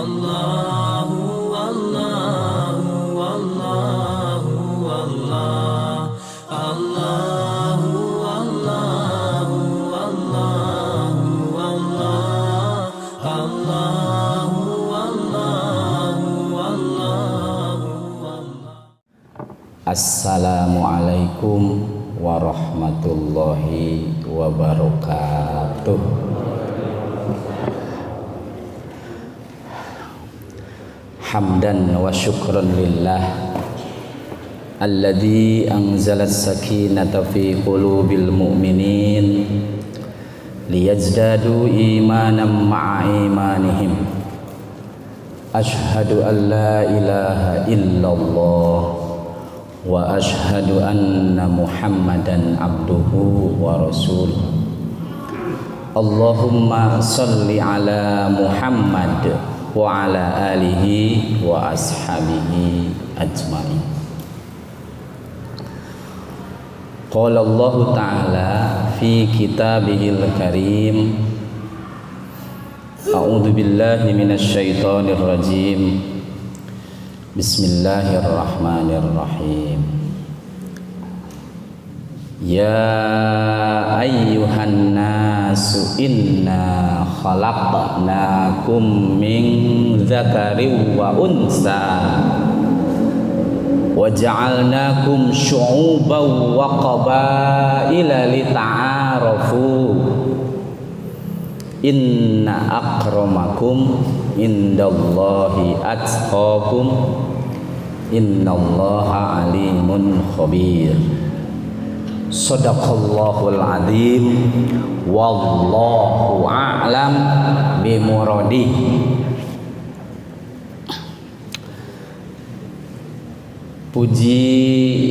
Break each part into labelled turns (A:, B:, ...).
A: Allahu Allahu Allahu Allah, Allahu Allahu Allahu Allah, Allahu Allahu Allahu Allah.
B: Assalamualaikum warahmatullahi wabarakatuh. Hamdan wa syukran lillah alladzi anzala as-sakinata fi qulubil mu'minin liyazdadu imanan ma'a imanihim. Ashhadu an la ilaha illallah wa ashhadu anna Muhammadan abduhu wa rasuluh. Allahumma salli ala Muhammad wa ala alihi wa ashabihi ajma'in. Qala Allah ta'ala fi kitabihil karim, a'udzu billahi minasy syaithanir rajim. Bismillahirrahmanirrahim. Ya ayyuhan nasu inna khalaqnakum min dzakarin wa unsa wa ja'alnakum syu'uban wa qabaila lita'arafu inna akramakum indallahi atqakum innallaha alimun khabir. Shadaqallahul adzim, wallahu a'lam bimuradih. Puji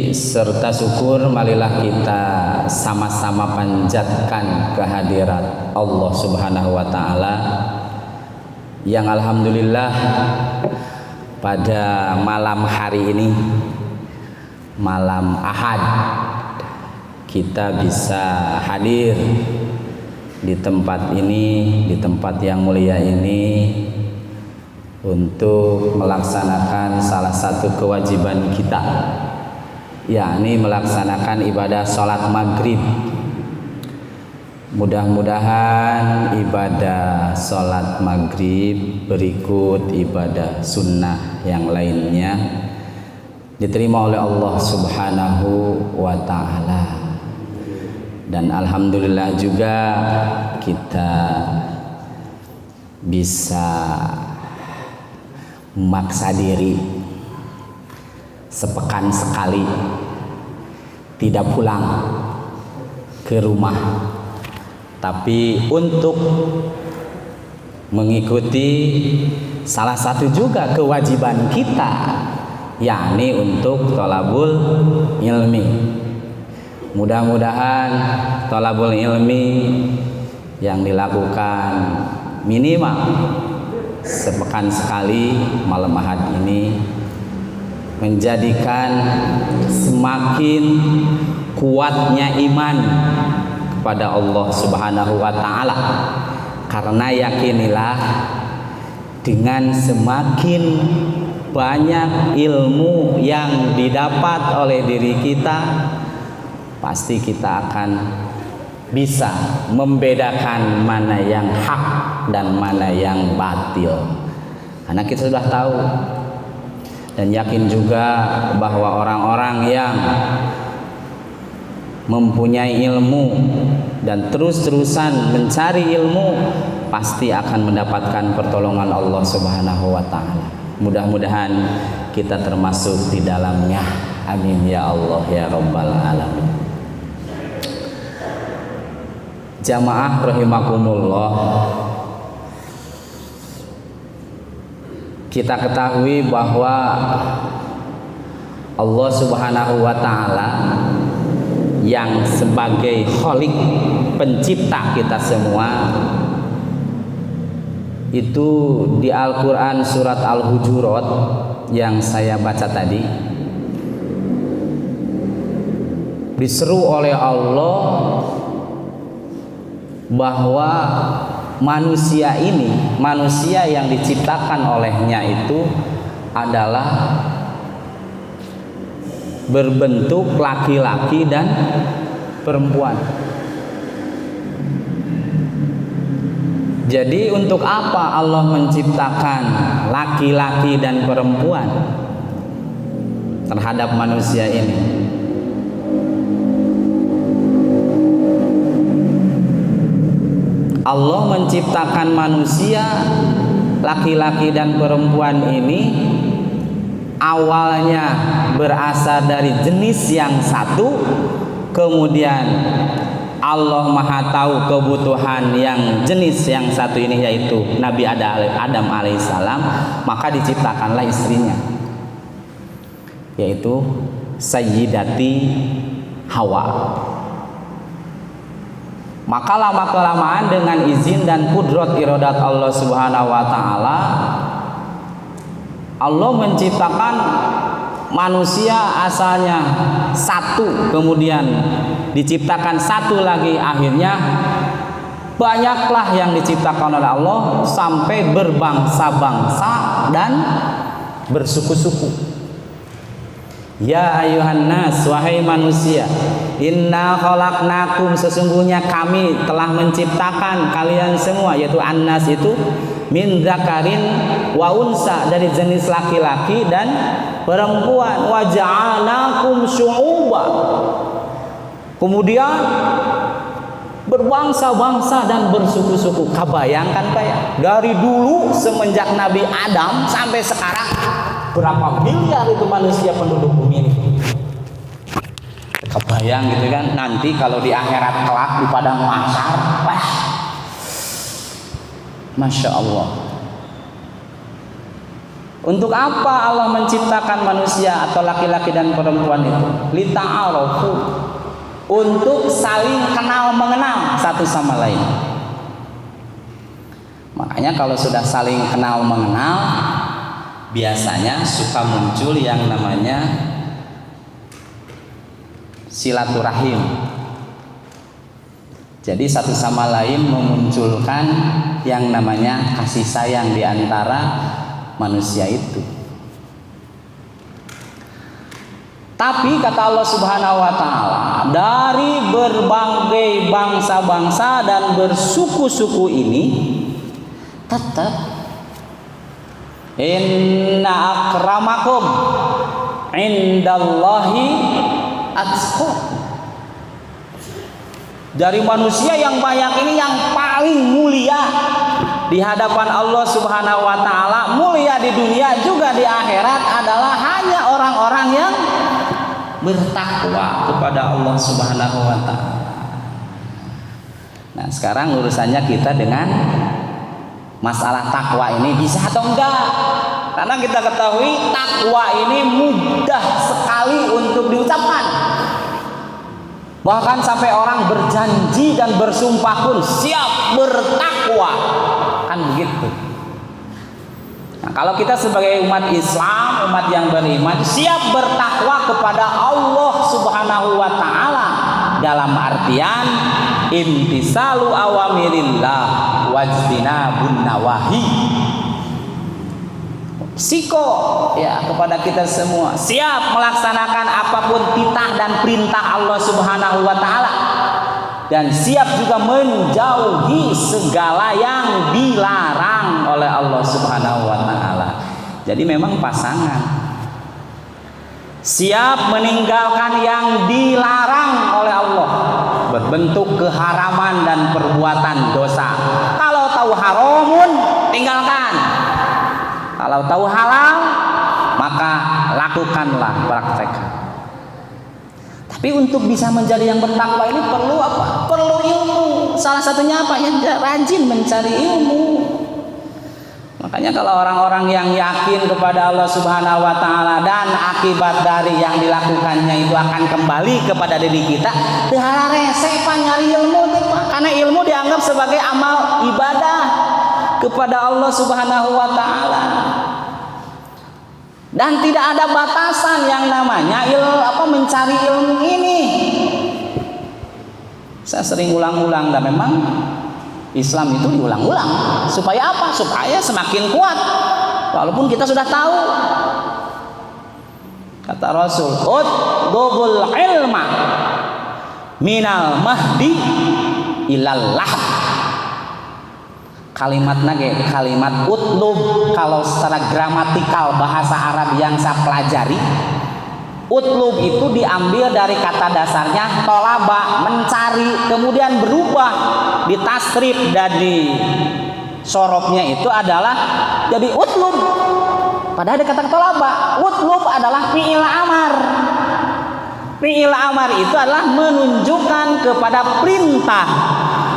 B: serta syukur marilah kita sama-sama panjatkan kehadirat Allah Subhanahu wa taala yang alhamdulillah pada malam hari ini, malam Ahad, kita bisa hadir di tempat ini, di tempat yang mulia ini, untuk melaksanakan salah satu kewajiban kita, yakni melaksanakan ibadah sholat maghrib. Mudah-mudahan ibadah sholat maghrib berikut ibadah sunnah yang lainnya diterima oleh Allah Subhanahu wa ta'ala. Dan alhamdulillah juga kita bisa memaksa diri sepekan sekali tidak pulang ke rumah, tapi untuk mengikuti salah satu juga kewajiban kita, yakni untuk thalabul ilmi. Mudah-mudahan thalabul ilmi yang dilakukan minimal sepekan sekali malam Ahad ini menjadikan semakin kuatnya iman kepada Allah Subhanahu wa ta'ala. Karena yakinilah, dengan semakin banyak ilmu yang didapat oleh diri kita, pasti kita akan bisa membedakan mana yang hak dan mana yang batil. Karena kita sudah tahu dan yakin juga bahwa orang-orang yang mempunyai ilmu dan terus-terusan mencari ilmu pasti akan mendapatkan pertolongan Allah Subhanahu wa ta'ala. Mudah-mudahan kita termasuk di dalamnya. Amin ya Allah ya Rabbal alamin. Jamaah rahimakumullah, kita ketahui bahwa Allah Subhanahu wa ta'ala yang sebagai Khalik, pencipta kita semua, itu di Al-Quran surat Al-Hujurat yang saya baca tadi, diseru oleh Allah bahwa manusia ini, manusia yang diciptakan olehnya itu adalah berbentuk laki-laki dan perempuan. Jadi untuk apa Allah menciptakan laki-laki dan perempuan terhadap manusia ini? Allah menciptakan manusia laki-laki dan perempuan ini awalnya berasal dari jenis yang satu, kemudian Allah Maha tahu kebutuhan yang jenis yang satu ini, yaitu Nabi Adam alaihissalam, maka diciptakanlah istrinya, yaitu Sayyidati Hawa. Maka lama-kelamaan dengan izin dan kudrat iradat Allah Subhanahu wa taala, Allah menciptakan manusia asalnya satu, kemudian diciptakan satu lagi, akhirnya banyaklah yang diciptakan oleh Allah sampai berbangsa-bangsa dan bersuku-suku. Ya ayuhan nas, wahai manusia, inna khalaqnakum, sesungguhnya kami telah menciptakan kalian semua, yaitu annas itu min dzakarin wa unsa, dari jenis laki-laki dan perempuan, wa ja'alnakum syu'uba, kemudian berbangsa-bangsa dan bersuku-suku. Kebayangkan kayak dari dulu semenjak Nabi Adam sampai sekarang berapa miliar itu manusia penduduk bumi ini. Kebayang gitu kan, nanti kalau di akhirat kelak di padang mahsyar, wah, Masya Allah. Untuk apa Allah menciptakan manusia atau laki-laki dan perempuan itu? Lita'arofu, untuk saling kenal mengenal satu sama lain. Makanya kalau sudah saling kenal mengenal, biasanya suka muncul yang namanya silaturahim. Jadi satu sama lain memunculkan yang namanya kasih sayang di antara manusia itu. Tapi kata Allah Subhanahu wa taala, dari berbagai bangsa-bangsa dan bersuku-suku ini tetap inna akramakum indallahi atqakum. Dari manusia yang banyak ini, yang paling mulia di hadapan Allah Subhanahu wa taala, mulia di dunia juga di akhirat, adalah hanya orang-orang yang bertakwa kepada Allah Subhanahu wa taala. Nah, sekarang urusannya kita dengan masalah takwa ini, bisa atau enggak? Karena kita ketahui takwa ini mudah sekali untuk diucapkan. Bahkan sampai orang berjanji dan bersumpah pun siap bertakwa, kan begitu. Nah, kalau kita sebagai umat Islam, umat yang beriman, siap bertakwa kepada Allah Subhanahu wa taala dalam artian imtisalu awamirillah wajtinabun nawahi. Siko ya kepada kita semua, siap melaksanakan apapun titah dan perintah Allah Subhanahu wa taala, dan siap juga menjauhi segala yang dilarang oleh Allah Subhanahu wa taala. Jadi memang pasangan siap meninggalkan yang dilarang oleh Allah, berbentuk keharaman dan perbuatan dosa. Kalau tahu haramun, tinggalkan. Kalau tahu halal, maka lakukanlah, praktekkan. Tapi untuk bisa menjadi yang bertakwa ini perlu apa? Perlu ilmu. Salah satunya apa? Ya, rajin mencari ilmu. Makanya kalau orang-orang yang yakin kepada Allah Subhanahu wa taala dan akibat dari yang dilakukannya itu akan kembali kepada diri kita, dah rese pak nyari ilmu, karena ilmu dianggap sebagai amal ibadah kepada Allah Subhanahu wa taala. Dan tidak ada batasan yang namanya mencari ilmu ini. Saya sering ulang-ulang, dan memang Islam itu diulang-ulang. Supaya apa? Supaya semakin kuat. Walaupun kita sudah tahu. Kata Rasul, "Utlubul ilma minal mahdi ilal lahd." Kalimatnya kayak kalimat utlub, kalau secara gramatikal bahasa Arab yang saya pelajari, utlub itu diambil dari kata dasarnya tolaba, mencari, kemudian berubah di tasrif dan di sorobnya itu adalah jadi utlub. Padahal ada kata tolaba. Utlub adalah fi'il amar. Fi'il amar itu adalah menunjukkan kepada perintah.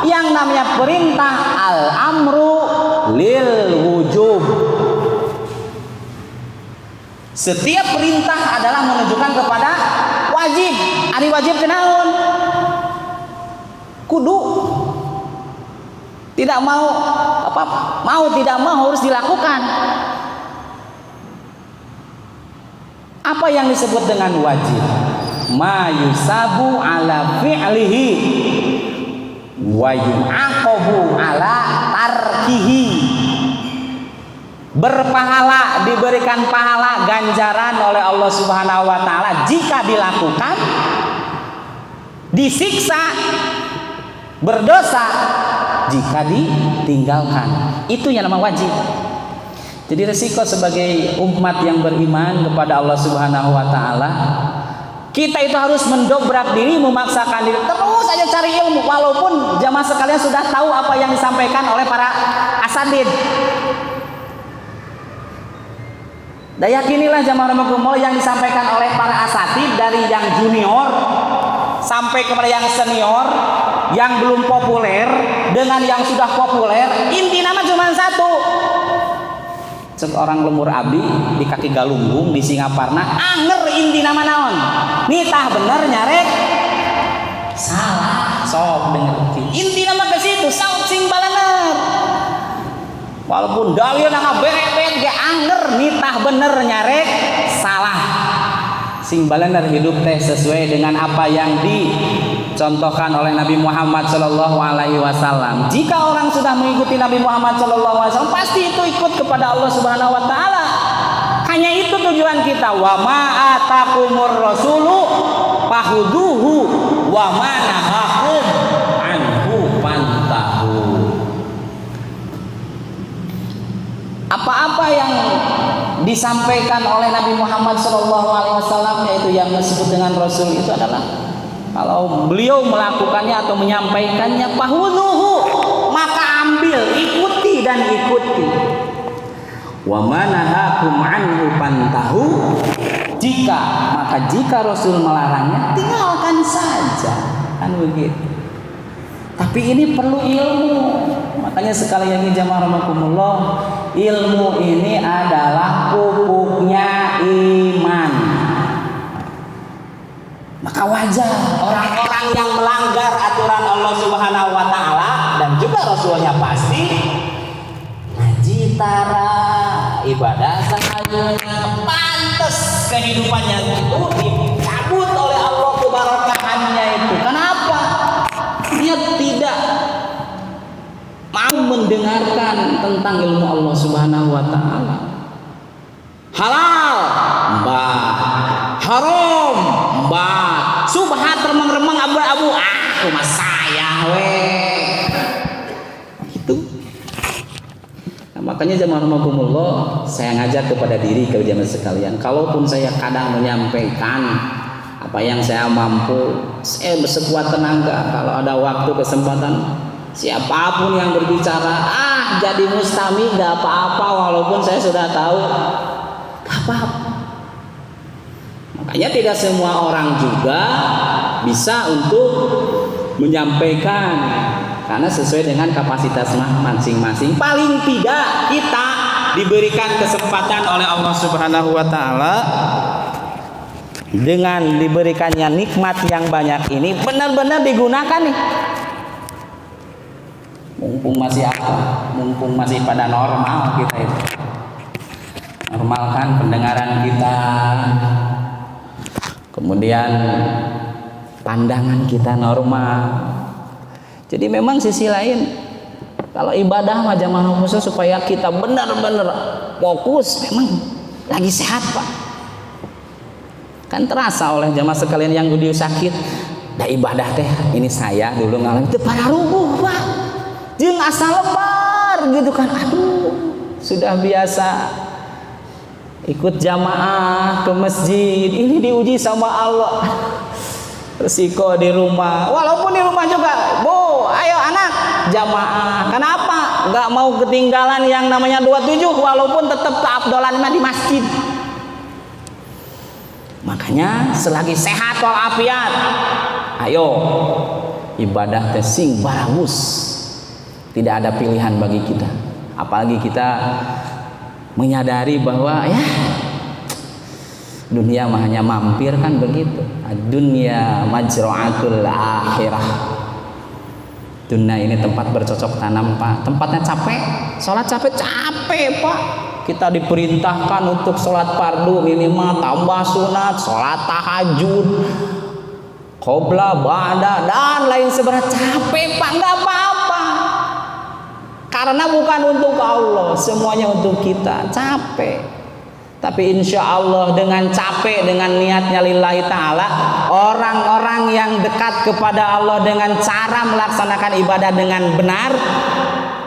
B: Yang namanya perintah al-amru lil wujub. Setiap perintah adalah menunjukkan kepada wajib. Ari wajib kenaun? Kudu. Tidak mau apa? Mau tidak mau harus dilakukan. Apa yang disebut dengan wajib? Ma yusabu ala fi'lihi wa yu'aqabu ala tarkihi. Berpahala, diberikan pahala ganjaran oleh Allah Subhanahu wa taala jika dilakukan, disiksa, berdosa jika ditinggalkan. Itu yang namanya wajib. Jadi resiko sebagai umat yang beriman kepada Allah Subhanahu wa taala, kita itu harus mendobrak diri, memaksakan diri, terus aja cari ilmu walaupun jamaah sekalian sudah tahu apa yang disampaikan oleh para asatidz. Dan yakinilah jamaah rahimakumullah yang disampaikan oleh para asatidz dari yang junior sampai kepada yang senior, yang belum populer dengan yang sudah populer, inti nama cuma satu. Seorang lemur abdi di kaki galunggung di Singaparna anger inti nama naon nitah bener nyarek salah sok denger inti nama ke situ saut sing balaner walaupun dalil nama beret ge anger nitah bener nyarek salah sing balaner hidup teh sesuai dengan apa yang dicontohkan oleh Nabi Muhammad Shallallahu Alaihi Wasallam. Jika orang sudah mengikuti Nabi Muhammad Shallallahu Alaihi Wasallam, pasti itu ikut kepada Allah Subhanahu Wa Taala. Hanya itu tujuan kita. Wa ma atakumur rasulu fahuduhu wa ma nahakum anhu fantahu. Apa-apa yang disampaikan oleh Nabi Muhammad SAW, yaitu yang disebut dengan Rasul, itu adalah kalau beliau melakukannya atau menyampaikannya, fahuduhu, maka ambil, ikuti dan ikuti. Wa manahakum anhu fantahu, jika Rasul melarangnya, tinggalkan saja, kan begitu. Tapi ini perlu ilmu. Makanya sekali lagi jamaah rahimakumullah, ilmu ini adalah pupuknya iman. Maka wajar orang-orang yang melanggar aturan Allah Subhanahu wa taala dan juga Rasulnya pasti ngaji tara, ibadah sahayana, pantas kehidupannya itu dicabut oleh Allah keberkahannya itu. Kenapa? Dia tidak mau mendengarkan tentang ilmu Allah Subhanahu wa taala. Halal, mbah. Haram, mbah. Subhat remeng-remeng abu-abu, rumah saya itu. Nah, makanya jamaah rahimakumullah, saya ngajak kepada diri kalian sekalian, kalaupun saya kadang menyampaikan apa yang saya mampu, saya bersekuat tenaga, kalau ada waktu kesempatan, siapapun yang berbicara, jadi mustami gak apa-apa, walaupun saya sudah tahu gak apa-apa. Makanya tidak semua orang juga bisa untuk menyampaikan, karena sesuai dengan kapasitas masing-masing. Paling tidak kita diberikan kesempatan oleh Allah Subhanahu wa taala, dengan diberikannya nikmat yang banyak ini benar-benar digunakan nih. Mumpung masih pada normal kita itu. Normalkan pendengaran kita. Kemudian pandangan kita normal. Jadi memang sisi lain Kalau ibadah mah jamaah khusus supaya kita benar-benar fokus, memang lagi sehat Pak. Kan terasa oleh jamaah sekalian yang udah sakit, dah ibadah teh ini saya dulu ngalamin teu para rubuh Pak. Jeung asa lebar gitu kan. Aduh, sudah biasa ikut jamaah ke masjid, ini diuji sama Allah. Resiko di rumah, walaupun di rumah juga, Bu, ayo anak jamaah. Kenapa? Nggak mau ketinggalan yang namanya 27, walaupun tetap keabdolan di masjid. Makanya selagi sehat walafiat, ayo ibadah sing baragus. Tidak ada pilihan bagi kita. Apalagi kita menyadari bahwa ya dunia mah hanya mampir kan begitu. Dunia majra'atul akhirah. Dunia ini tempat bercocok tanam Pak. Tempatnya capek. Sholat capek Pak. Kita diperintahkan untuk sholat fardu minimal, tambah sunat, sholat tahajud, qobla, ba'da, dan lain sebagainya. Capek Pak, nggak apa-apa. Karena bukan untuk Allah, semuanya untuk kita. Capek. Tapi insya Allah dengan capek, dengan niatnya lillahi ta'ala, orang-orang yang dekat kepada Allah dengan cara melaksanakan ibadah dengan benar,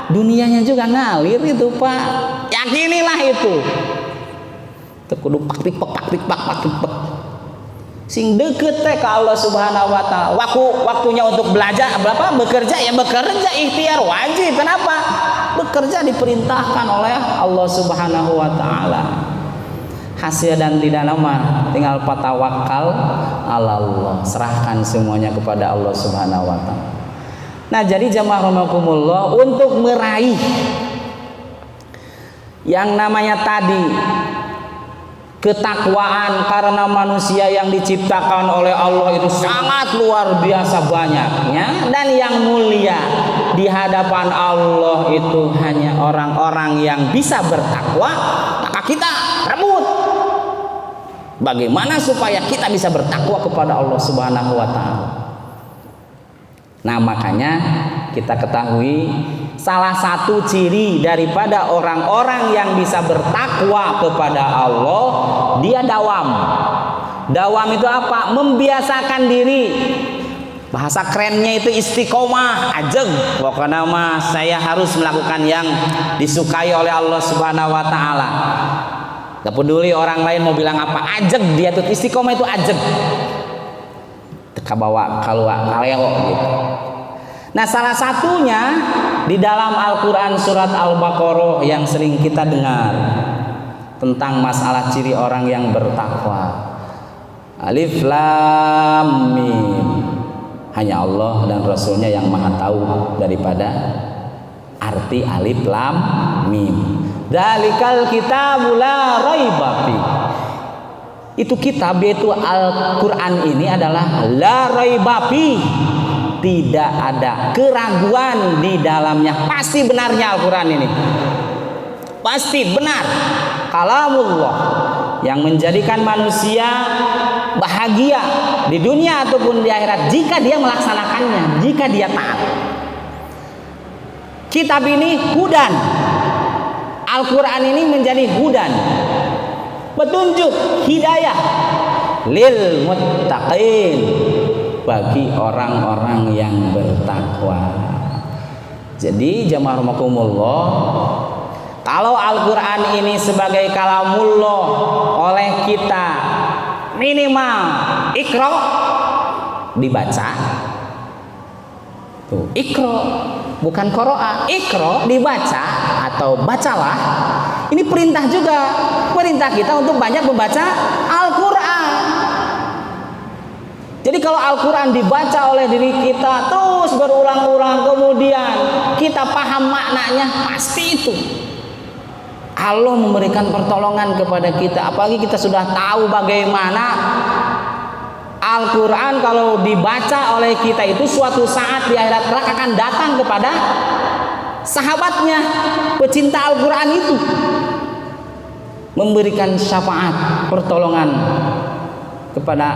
B: dunianya juga ngalir itu Pak. Yakinilah itu. Tekudu paktik sing deket teh ke Allah Subhanahu wa ta'ala. Waktunya untuk belajar berapa? Bekerja ya bekerja, ikhtiar wajib. Kenapa? Bekerja diperintahkan oleh Allah Subhanahu wa ta'ala. Hasil dan tidak nama tinggal patawakal ala Allah, serahkan semuanya kepada Allah Subhanahu wa ta'ala. Nah, jadi jamaah rahimakumullah, untuk meraih yang namanya tadi ketakwaan, karena manusia yang diciptakan oleh Allah itu sangat luar biasa banyaknya, dan yang mulia di hadapan Allah itu hanya orang-orang yang bisa bertakwa. Maka kita rebut bagaimana supaya kita bisa bertakwa kepada Allah Subhanahu wa ta'ala. Nah, makanya kita ketahui salah satu ciri daripada orang-orang yang bisa bertakwa kepada Allah, dia dawam. Dawam itu apa? Membiasakan diri. Bahasa kerennya itu istiqomah, ajeng. Pokoknya mah saya harus melakukan yang disukai oleh Allah Subhanahu wa ta'ala. Gak peduli orang lain mau bilang apa, ajeg dia tuh istiqomah itu ajeg. Teka bawa kaleo gitu. Nah, salah satunya di dalam Al-Quran surat Al-Baqarah yang sering kita dengar tentang masalah ciri orang yang bertakwa. Alif Lam Mim. Hanya Allah dan Rasulnya yang maha tahu daripada arti Alif Lam Mim. Dzalikal kitabu la raiba fi. Itu kitab, yaitu Al-Quran ini adalah la raiba fi. Tidak ada keraguan di dalamnya. Pasti benarnya Al-Quran ini. Pasti benar. Kalamullah yang menjadikan manusia bahagia di dunia ataupun di akhirat jika dia melaksanakannya, jika dia taat. Kitab ini hudan. Al-Quran ini menjadi hudan, petunjuk, hidayah lil muttaqin, bagi orang-orang yang bertakwa. Jadi jamaah rahimakumullah, kalau Al-Quran ini sebagai kalamullah oleh kita, minimal ikra, dibaca. Tuh, ikra bukan qira'a, ikra dibaca atau bacalah. Ini perintah juga, perintah kita untuk banyak membaca Al-Quran. Jadi kalau Al-Quran dibaca oleh diri kita terus berulang-ulang, kemudian kita paham maknanya, pasti itu Allah memberikan pertolongan kepada kita. Apalagi kita sudah tahu bagaimana Al-Quran kalau dibaca oleh kita itu suatu saat di akhirat kelak akan datang kepada sahabatnya, pecinta Al-Quran itu, memberikan syafaat, pertolongan kepada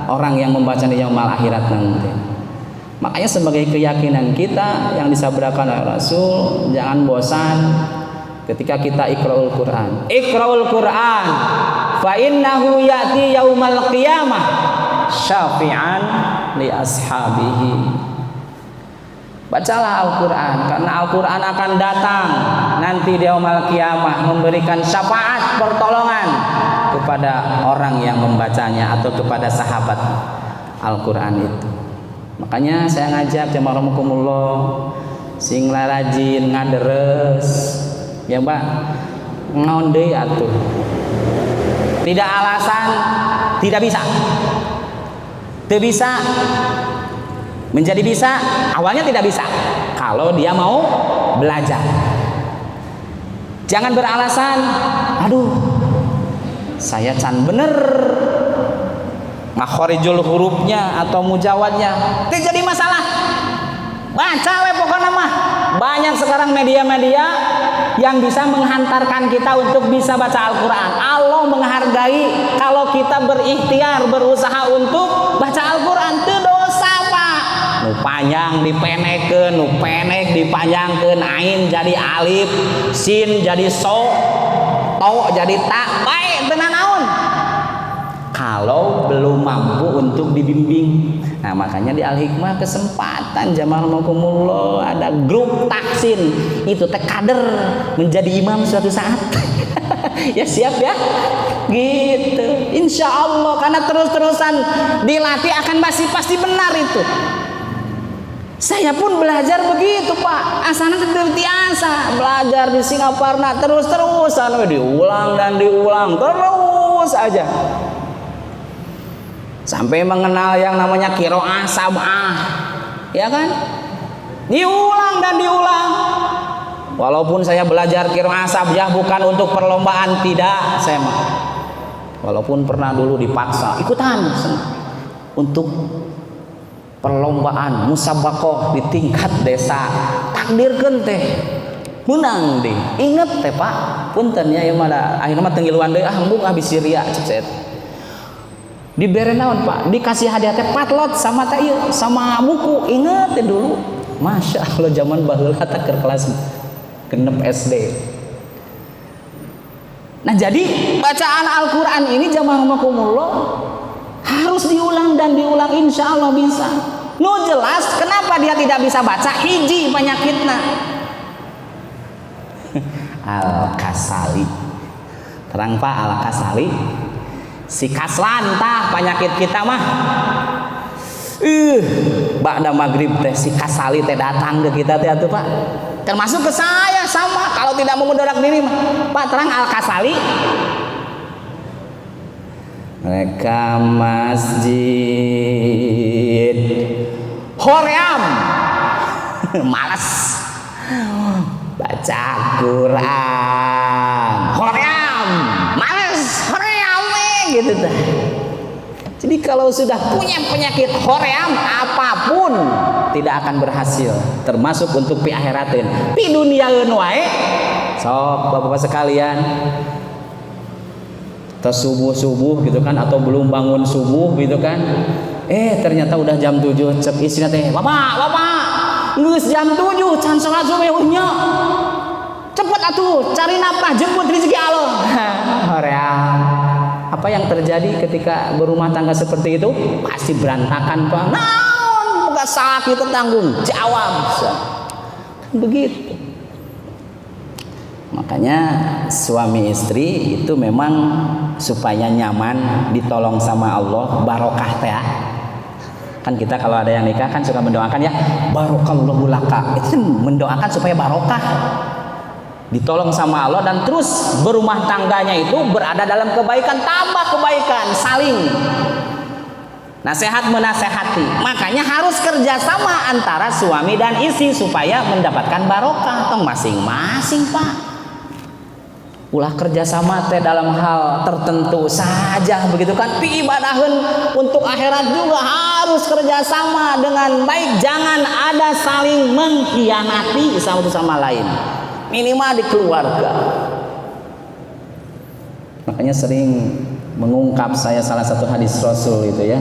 B: orang yang membaca di yaumul akhirat nanti. Makanya sebagai keyakinan kita yang disabdakan oleh Rasul, jangan bosan ketika kita iqra'ul Quran. Iqra'ul Quran fa innahu ya'ti yaumal qiyamah syafi'an li ashabihi. Bacalah Al-Quran, karena Al-Quran akan datang nanti di yaumul qiyamah memberikan syafaat pertolongan kepada orang yang membacanya atau kepada sahabat Al-Quran itu. Makanya saya ngajak jamaah rahimakumullah sing rajin ngaderes ya Mbak, ngaon deui atuh. Tidak alasan tidak bisa. Tidak bisa menjadi bisa, awalnya tidak bisa kalau dia mau belajar. Jangan beralasan, aduh saya can bener makhorijul hurufnya atau mujawadnya, tidak jadi masalah. Baca we pokoknya mah. Banyak sekarang media-media yang bisa menghantarkan kita untuk bisa baca Al-Quran. Allah menghargai kalau kita berikhtiar, berusaha untuk baca Al-Quran. Itu dosa Pak. Nu panjang dipenekeun, nu pendek dipanjangkeun, ain jadi alif, sin jadi so, to jadi ta, bae teu naon. Kalau belum mampu untuk dibimbing. Nah makanya di Al-Hikmah kesempatan jamaah rahimakumullah ada grup taksin itu teh kader menjadi imam suatu saat. Ya siap ya gitu, insya Allah, karena terus-terusan dilatih akan pasti benar itu. Saya pun belajar begitu Pak, asana terbiasa belajar di Singapura terus-terusan diulang dan diulang terus aja sampai mengenal yang namanya qiraah sab'ah, ya kan? Diulang dan diulang. Walaupun saya belajar qiraah sab'ah bukan untuk perlombaan, tidak, saya mah. Walaupun pernah dulu dipaksa ikutan untuk perlombaan musabaqah di tingkat desa, takdirkeun teh menang deh. Ingat teh Pak, punten ya mah akhirnya mah tenggiluan deui embung habis Syria cek. Dibere naon Pak, dikasih hadiah teh patlot sama teh sama buku. Ingat ya dulu, masya Allah zaman baheula teh keur kelas 6 SD. Nah jadi bacaan Al-Quran ini jamaah rahimakumullah harus diulang dan diulang, insya Allah bisa. Nu jelas kenapa dia tidak bisa baca, hiji penyakitna Al-Kasali. Terang Pak, Al-Kasali si kaslan tah penyakit kita mah. Ba'da maghrib teh si kasali teh datang ke kita teh atuh Pak. Termasuk ke saya sama, kalau tidak mau mendorak diri mah. Pak terang Al-Kasali. Mereka masjid Hoream malas baca Quran. Hoream malas gitu dah. Jadi kalau sudah punya penyakit hoream apapun tidak akan berhasil, termasuk untuk pi akhiratin. Pi duniaeun wae sok Bapak-bapak sekalian subuh gitu kan, atau belum bangun subuh gitu kan, ternyata udah jam 7 cep isina teh, bapak geus jam 7 can salat subuh nya cepet atuh cari nafkah jemput rezeki Allah. Hoream. Apa yang terjadi ketika berumah tangga seperti itu? Pasti berantakan Pak. Naon buka sakit tanggung jawab. Begitu. Makanya suami istri itu memang supaya nyaman, ditolong sama Allah, barokah teh. Kan kita kalau ada yang nikah kan suka mendoakan ya, barokallahu laka. Itu mendoakan supaya barokah, ditolong sama Allah, dan terus berumah tangganya itu berada dalam kebaikan, tambah kebaikan, saling nasihat menasehati. Makanya harus kerjasama antara suami dan istri supaya mendapatkan barokah tong masing-masing Pak. Ulah kerjasama teh dalam hal tertentu saja begitu kan, pi ibadaheun untuk akhirat juga harus kerjasama dengan baik, jangan ada saling mengkhianati satu sama lain, minimal di keluarga. Makanya sering mengungkap saya salah satu hadis Rasul itu ya,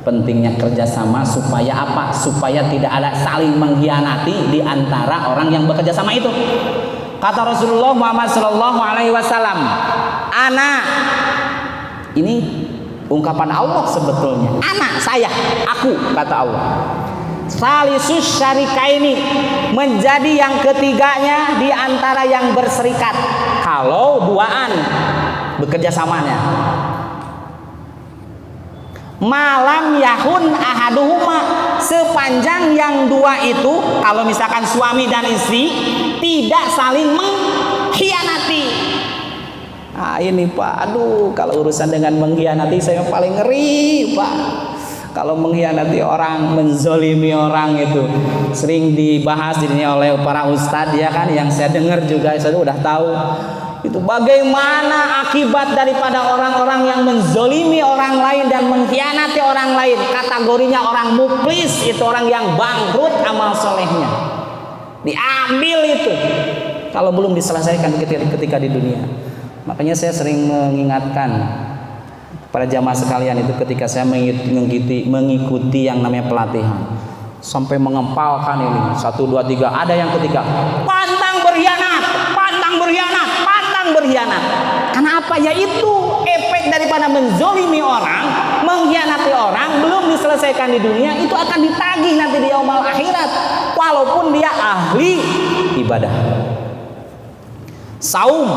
B: Pentingnya kerjasama supaya apa? Supaya tidak ada saling mengkhianati di antara orang yang bekerja sama itu. Kata Rasulullah Muhammad Sallallahu Alaihi Wasallam, anak, ini ungkapan Allah sebetulnya. Anak, saya, aku, kata Allah. Salisus syarikaini, menjadi yang ketiganya di antara yang berserikat. Kalau duaan bekerja samanya. Malam yahun ahaduhuma, sepanjang yang dua itu, kalau misalkan suami dan istri tidak saling mengkhianati. Nah ini Pak, aduh, kalau urusan dengan mengkhianati saya paling ngeri Pak. Kalau mengkhianati orang, menzolimi orang itu sering dibahas dirinya oleh para ustadz ya kan, yang saya dengar juga, saya udah tahu itu bagaimana akibat daripada orang-orang yang menzolimi orang lain dan mengkhianati orang lain. Kategorinya orang muflis, itu orang yang bangkrut amal solehnya, diambil itu kalau belum diselesaikan ketika di dunia. Makanya saya sering mengingatkan para jamaah sekalian itu ketika saya mengikuti yang namanya pelatihan, sampai mengempalkan ini 1, 2, 3. Ada yang ketika pantang berkhianat, pantang berkhianat, pantang berkhianat. Karena apa? Yaitu efek daripada menzolimi orang, mengkhianati orang, belum diselesaikan di dunia, itu akan ditagih nanti di yaumul akhirat, walaupun dia ahli ibadah, saum,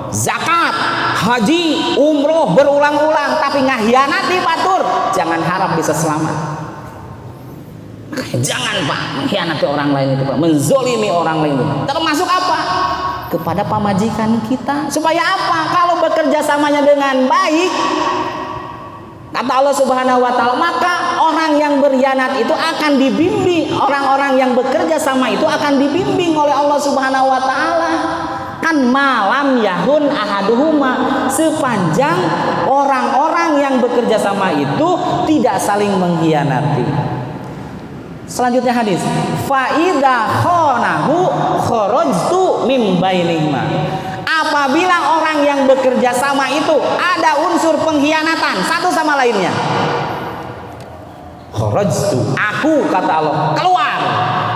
B: zakat, haji, umroh berulang-ulang, tapi ngakhianati batur, jangan harap bisa selamat. Jangan Pak mengkhianati orang lain itu Pak, menzolimi orang lain itu. Termasuk apa? Kepada pamajikan kita. Supaya apa? Kalau bekerja samanya dengan baik, kata Allah Subhanahu wa taala, maka orang yang berkhianat itu akan dibimbing, orang-orang yang bekerja sama itu akan dibimbing oleh Allah Subhanahu wa taala. Kan malam yahun ahaduhuma, sepanjang orang-orang yang bekerja sama itu tidak saling mengkhianati. Selanjutnya hadis, fa idza khanahu kharajtu min bainihima. Apabila orang yang bekerja sama itu ada unsur pengkhianatan satu sama lainnya, kharajtu, aku, kata Allah, keluar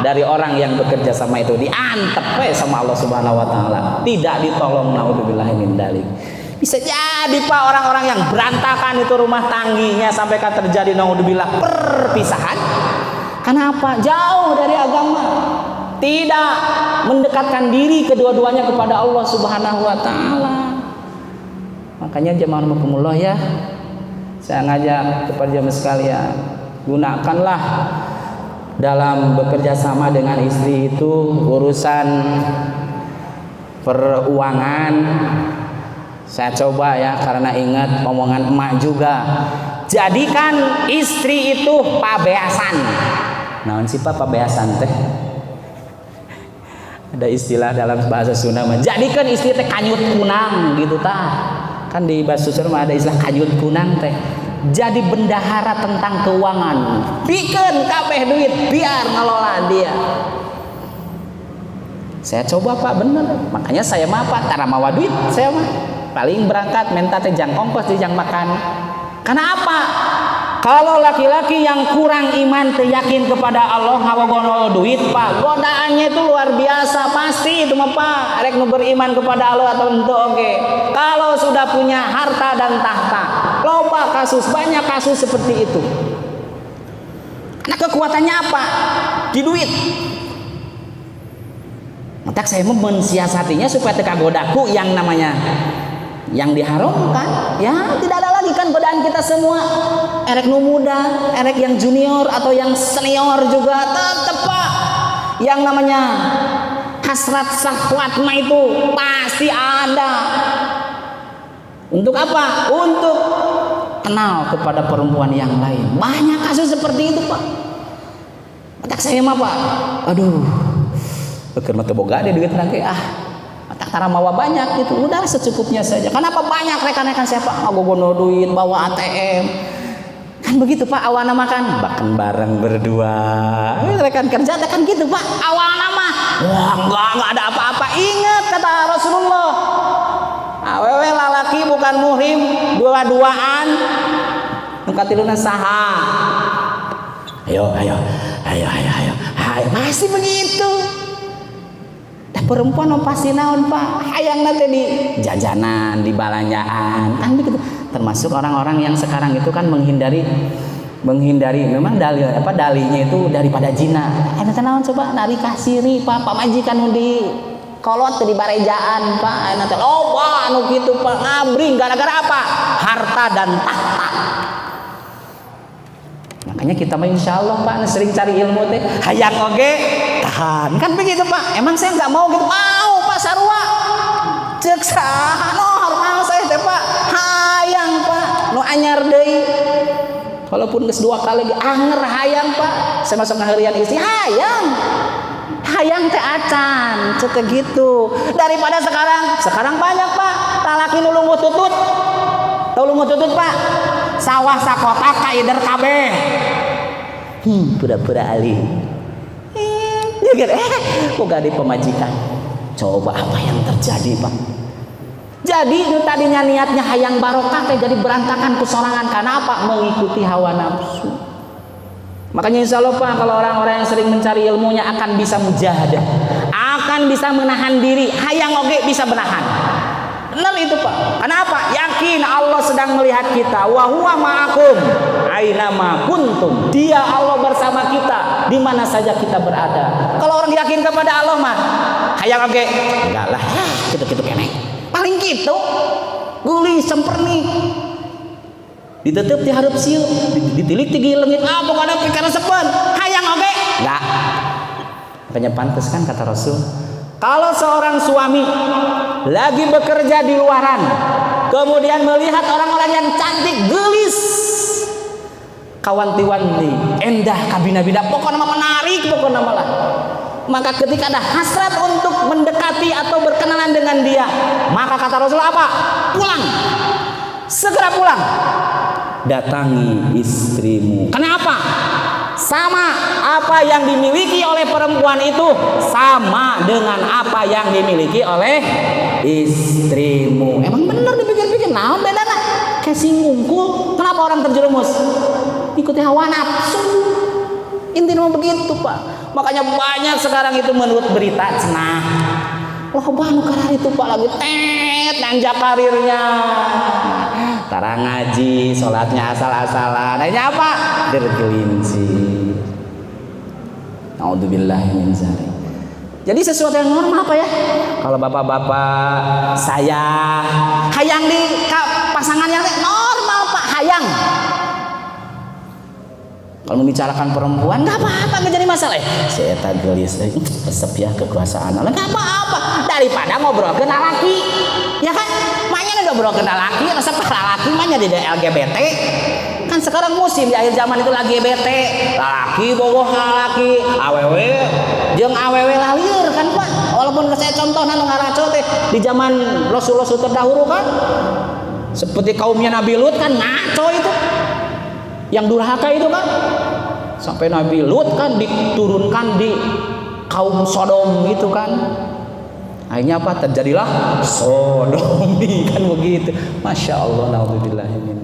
B: dari orang yang bekerja sama itu, diantep sama Allah Subhanahu wa taala, tidak ditolong. Naudzubillahi min dzalik. Bisa jadi Pak, orang-orang yang berantakan itu rumah tangginya sampai kan terjadi naudzubillah perpisahan. Kenapa? Jauh dari agama, tidak mendekatkan diri kedua-duanya kepada Allah Subhanahu wa taala. Makanya jemaah rahimakumullah ya, saya ngajak kepada jemaah sekalian, gunakanlah dalam bekerja sama dengan istri itu urusan peruangan. Saya coba ya, karena ingat omongan emak juga, jadikan istri itu pabeasan. Naon sih Pak pabeasan teh? Ada istilah dalam bahasa Sunda, jadikan istri teh kanyut kunang gitu tah. Kan di bahasa Sunda ada istilah kanyut kunang teh. Jadi bendahara tentang keuangan, bikin kabeh duit biar ngelola dia. Saya coba Pak, bener. Makanya saya mah Pak, karena mawa duit saya mah paling berangkat minta teh jang ongkos di jang makan. Karena apa? Kalau laki-laki yang kurang iman, yakin kepada Allah, ngawogono duit Pak, godaannya itu luar biasa pasti itu mah Pak. Arek nu beriman kepada Allah atau ente oke. Kalau sudah punya harta dan tahta, loba kasus, banyak kasus seperti itu. Nah kekuatannya apa? Di duit. Maka saya mau mensiasatinya supaya teka godaku yang namanya yang diharamkan, ya tidak ada lagi kan godaan kita semua. Erek nu muda, erek yang junior atau yang senior juga tetep Pak, yang namanya hasrat syahwat mah itu pasti ada. Untuk apa? Untuk kenal kepada perempuan yang lain. Banyak kasus seperti itu Pak. Matak saya mah Pak, aduh, beker mah teu boga deh duit lagi tak tara mawa banyak gitu, udah secukupnya saja. Kenapa banyak rekan-rekan saya Pak ngagogono duit bawa ATM kan begitu Pak, awana makan bahkan bareng berdua. Rekan kerja kan gitu Pak, awana mah wah enggak ada apa-apa. Ingat kata Rasulullah, awewe lalaki bukan muhrim dua-duaan Nu katiluna saha? Ayo. Masih begitu. Perempuan pasti naon Pak, hayangna teh di jajanan, di balanjaan, kan begitu. Termasuk orang-orang yang sekarang itu kan menghindari memang dalinya itu daripada zina. Eta naon coba nari kasiri Pak, pamajikan nu di kolot di barejaan Pak, eta teh loba anu kitu Pak, ngabring gara-gara apa? Harta dan tahta. Makanya kita mah insyaallah Pak sering cari ilmu teh hayang oge tahan kan begitu Pak. Emang saya nggak mau gitu, mau Pak sarua cek saha normal saya teh Pak, hayang Pak nu anyar deui walaupun geus 2 kali anger hayang Pak. Saya masuk ngaheureun istri hayang teh acan cek gitu daripada sekarang banyak Pak lalaki nu lungguh tutut. Tahu lungguh tutut Pak, sawah sakotak kaider kabeh. Pura-pura alih. Kok gak ada pemajikan? Coba apa yang terjadi Pak? Jadi itu tadinya niatnya hayang barokah teh jadi berantakan kusorangan karena apa? Mengikuti hawa nafsu. Makanya insya Allah Pak, kalau orang-orang yang sering mencari ilmunya akan bisa mujahadah, akan bisa menahan diri. Hayang oge bisa menahan. Benar itu Pak. Kenapa? Yakin Allah sedang melihat kita. Wa huwa ma'akum aina ma kuntum. Dia Allah bersama kita di mana saja kita berada. Kalau orang yakin kepada Allah mah hayang oge enggak lah, kitu-kitu keneh. Paling gitu. Guli semperni. Ditetep di hareup sieu, ditilik tinggi leungit pokona pikir sepen. Hayang oge enggak. Makanya pantes kan kata Rasul, kalau seorang suami lagi bekerja di luaran, kemudian melihat orang-orang yang cantik, gelis, kawanti-wanti, endah kabina-bina, pokoknya menarik, pokoknya malah. Maka ketika ada hasrat untuk mendekati atau berkenalan dengan dia, maka kata Rasulullah apa? Pulang, segera pulang, datangi istrimu. Kenapa? Sama apa yang dimiliki oleh perempuan itu sama dengan apa yang dimiliki oleh istrimu. Emang bener dipikir-pikir, naon bedana? Kayak singgungku. Kenapa orang terjerumus? Ikuti hawa nafsu. Intinya begitu Pak. Makanya banyak sekarang itu menurut berita cenah. Loh banu karar itu Pak lagi nanjak karirnya. Tara ngaji, sholatnya asal-asalan. Ini apa? Dergelinci. Naudzubillahi min dzalik. Jadi sesuatu yang normal apa ya? Kalau bapak-bapak saya hayang di pasangan yang normal Pak, hayang. Kalau membicarakan perempuan nggak apa-apa, nggak jadi masalah. Saya tak gelis, resep ya kekuasaan. Nggak apa-apa. Daripada ngobrol ke laki, ya kan? Makanya ngobrol ke laki, resep laki makanya di LGBT. Kan sekarang musim di akhir zaman itu lagi LGBT, laki bogoh laki, awewe, jeung awewe lalir kan Pak. Walaupun saya contoh nanu ngaraco teh di zaman Rasul-Rasul terdahulu kan, seperti kaumnya Nabi Lut kan ngaco itu. Yang durhaka itu kan sampai Nabi Lut kan diturunkan di kaum Sodom gitu kan. Akhirnya apa? Terjadilah sodomi kan begitu. Masya Allah, naudzubillah min